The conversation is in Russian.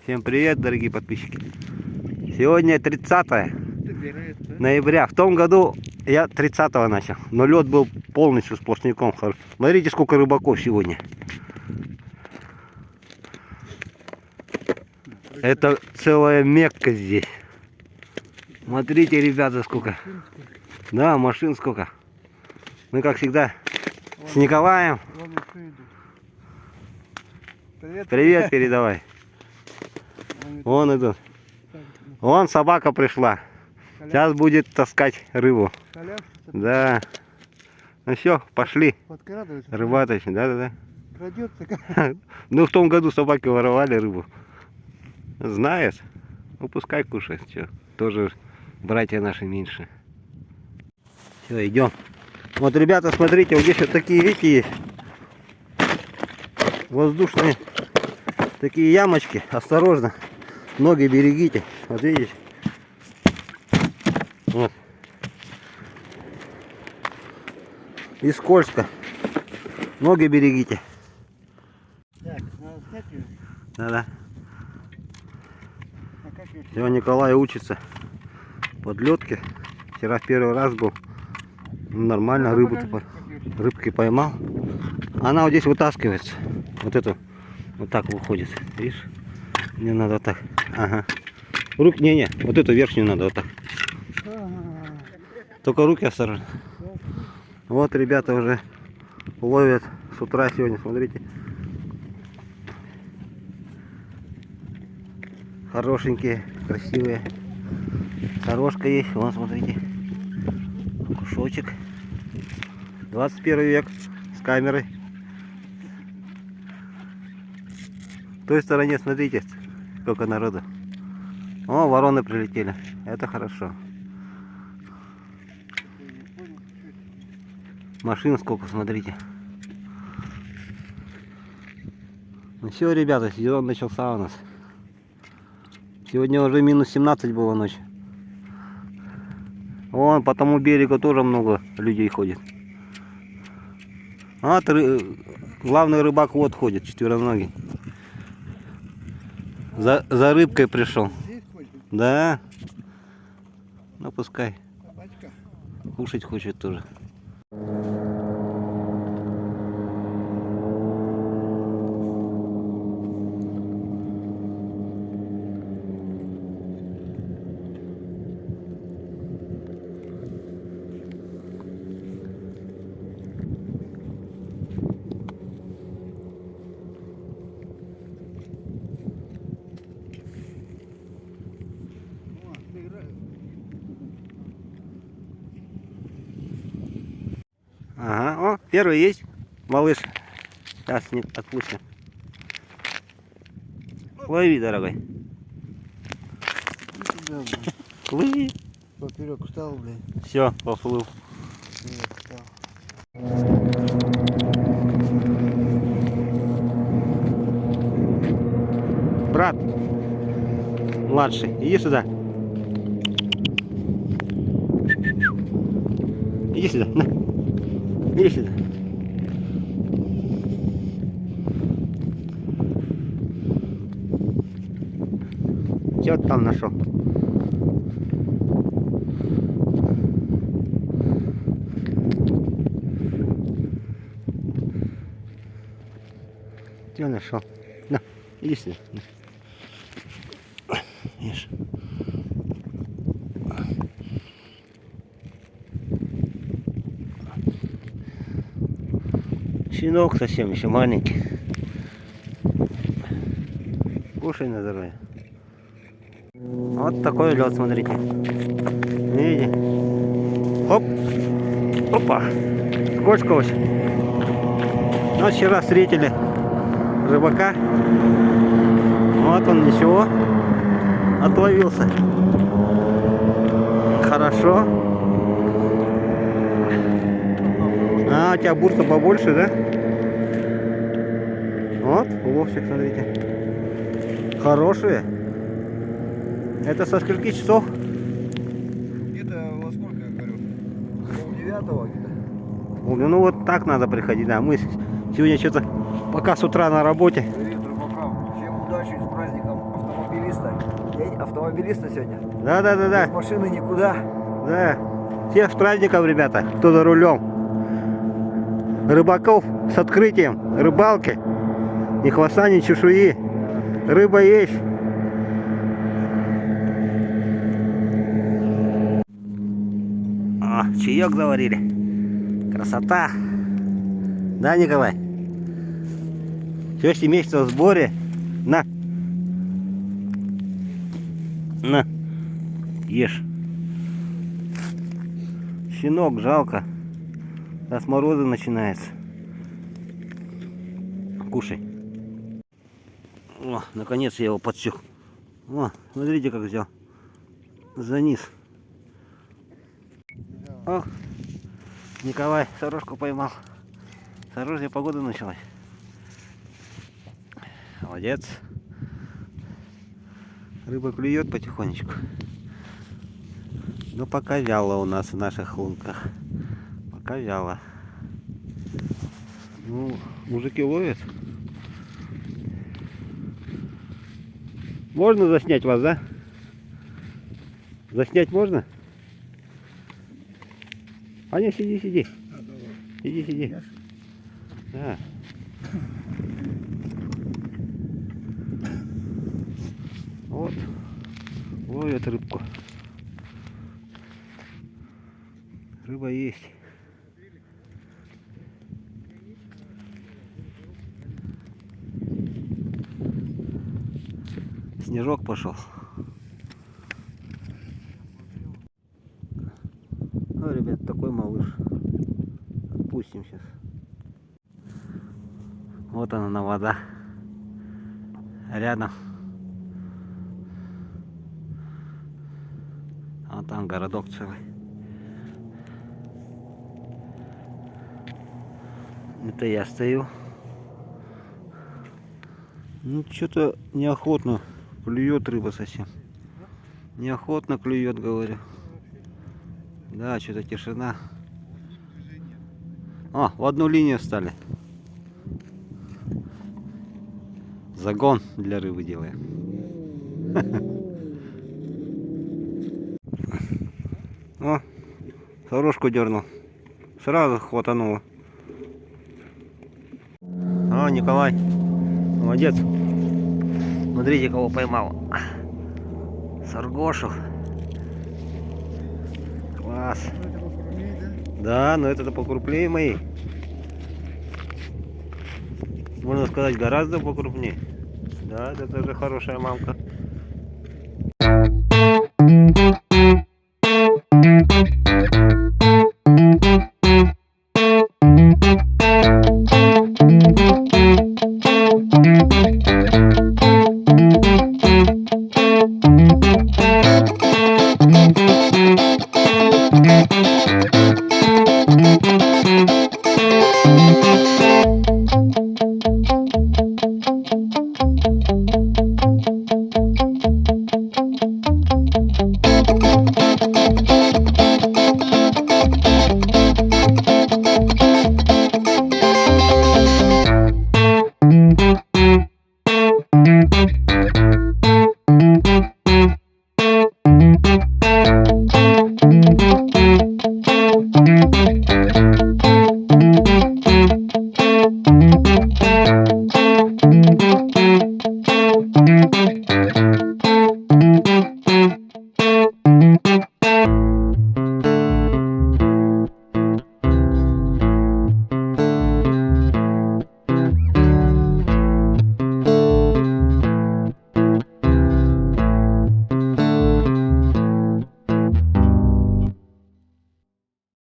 Всем привет, дорогие подписчики. Сегодня 30 ноября. В том году я 30-го начал, но лед был полностью сплошняком. Смотрите, сколько рыбаков сегодня. Это целая Мекка здесь. Смотрите, ребята, сколько. Да, машин сколько. Мы, как всегда, с Николаем. Привет передавай. Вон идут. Вон собака пришла. Сейчас будет таскать рыбу. Да. Ну все, пошли. Рыбаточь. Да. Ну в том году собаки воровали рыбу. Знает. Ну пускай кушает. Че? Тоже братья наши меньше. Все, идем. Вот, ребята, смотрите, вот здесь вот такие, видите, есть воздушные такие ямочки. Осторожно. Ноги берегите. Вот видите. Вот. И скользко. Ноги берегите. Так, надо снять ее. Да. Все, Николай учится подлетке. Вчера в первый раз был. Нормально рыбки поймал. Она вот здесь вытаскивается. Вот это вот так выходит. Видишь? Мне надо вот так. Ага. Не. Вот эту верхнюю надо вот так. Только руки осторожно. Вот ребята уже ловят с утра сегодня. Смотрите. Хорошенькие, красивые. Хорошка есть. Вон, смотрите. Кушочек. 21 век с камерой. В той стороне, смотрите, сколько народу. О, вороны прилетели. Это хорошо. Машин сколько, смотрите. Ну все, ребята, сезон начался у нас. Сегодня уже минус 17 было ночью. Вон по тому берегу тоже много людей ходит. А главный рыбак вот ходит, четвероногий. За рыбкой пришел. Да. Ну пускай. Кушать хочет тоже. Ага, о, первый есть, малыш. Сейчас не отпустим. Лови, дорогой. Лови. Поперек встал, блядь. Все, поплыл. Брат, младший, иди сюда. Иди сюда. На. Иди сюда. Что ты там нашел? Что нашел? На, иди сюда. Ешь. Щенок совсем еще маленький. Кушай на здоровье. Вот такой лед, смотрите. Видите? Хоп. Опа. Скользко очень. Ну, вчера встретили рыбака. Вот он, ничего. Отловился. Хорошо. А, у тебя бурса побольше, да? Вот, уловчик, смотрите. Хорошие. Это со скольки часов? Где-то во сколько, я говорю? Пол-9 где-то. Ну вот так надо приходить, да. Мы сегодня что-то пока с утра на работе. Привет рыбакам. Всем удачи. С праздником автомобилиста. День автомобилиста сегодня. Да. Без машины никуда. Да. Всех с праздником, ребята, кто за рулем. Рыбаков с открытием рыбалки. Ни хвоста, ни чешуи. Рыба есть. О, чаек заварили. Красота. Да, Николай? Все семейство в сборе. На. На. Ешь. Щенок жалко. Сейчас морозы начинается. Кушай. О, наконец я его подсек. О, смотрите, как взял. За низ. О, Николай сорожку поймал. Хорошая погода началась. Молодец. Рыба клюет потихонечку. Но пока вяло у нас в наших лунках. Пока вяло. Ну, мужики ловят. Можно заснять вас, да? Заснять можно? Аня, сиди. Сиди. Да. Вот. Ловят рыбку. Рыба есть. Снежок пошел. Ну, ребят, такой малыш. Отпустим сейчас. Вот она вода. Рядом. А там городок целый. Это я стою. Ну, что-то неохотно клюет рыба совсем. Неохотно клюет, говорю. Да, что-то тишина. О, в одну линию стали. Загон для рыбы делаем. О, сорожку дернул. Сразу хватануло. О, Николай. Молодец. Смотрите, кого поймал. Саргошу. Класс. Да, но это покрупнее мои. Можно сказать, гораздо покрупнее. Да, это тоже хорошая мамка.